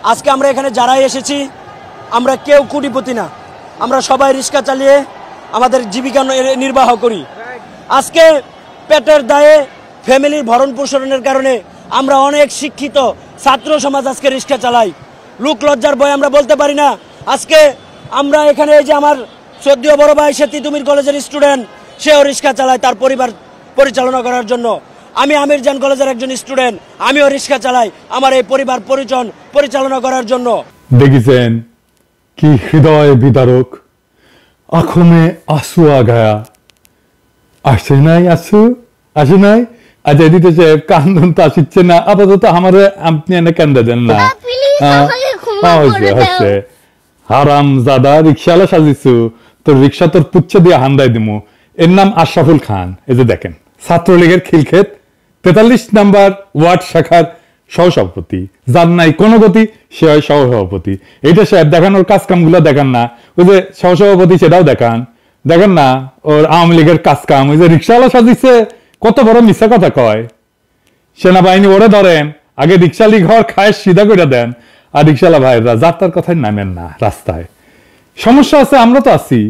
আজকে আমরা এখানে যারাই এসেছি আমরা কেউ কোটিপতি না, আমরা সবাই রিক্সা চালিয়ে আমাদের জীবিকা নির্বাহ করি। আজকে পেটের দায়ে ফ্যামিলির ভরণ পোষণের কারণে আমরা অনেক শিক্ষিত ছাত্র সমাজ আজকে রিক্সা চালাই। লোক লজ্জার ভয়ে আমরা বলতে পারি না। আজকে আমরা এখানে এই যে আমার শ্রদ্ধেয় বড় ভাই সে তিতুমির কলেজের স্টুডেন্ট, সেও রিক্সা চালায় তার পরিবার পরিচালনা করার জন্য। আমি আমির জান কলেজের একজন স্টুডেন্ট, আমিও রিক্সা চালাই আমার এই পরিবার পরিচালনা করার জন্য। দেখেছেন কি হৃদয় বিদারক, আখমে আসু আগায়া আসে নাই, আসে নাই। আচ্ছা এদিকে যে কান্দন তো আসছে না, আপাতত আমার আপনি এনে কান্দা দেন না। হচ্ছে হারাম জাদা রিক্সাওয়ালা সাজিছু, তোর রিক্সা তোর পুচ্ছে দিয়ে হান্দাই দিমু। এর নাম আশরাফুল খান। এই যে দেখেন ছাত্রলীগের খিলক্ষেত 43 নাম্বার ওয়ার্ড শাখার সহসভাপতি, যার নাই কোনো গতি সে হয় সহসভাপতি। এইটা সাহেব দেখানোর কাজ কাম গুলো দেখান না, ওই যে সহসভাপতি সেটাও দেখেন না ওর আওয়ামী লীগের কাজ কাম। ওই যে রিক্সাওয়ালা সাজিছে কত বড় মিথ্যা কথা কয়। সেনাবাহিনী ওরে ধরেন, আগে রিক্সালি ঘর খায় সিধা করে দেন, আর রিক্সাওয়ালা ভাইরা যাত্রার কথায় নামেন না রাস্তায়। সমস্যা আছে, আমরা তো আছি।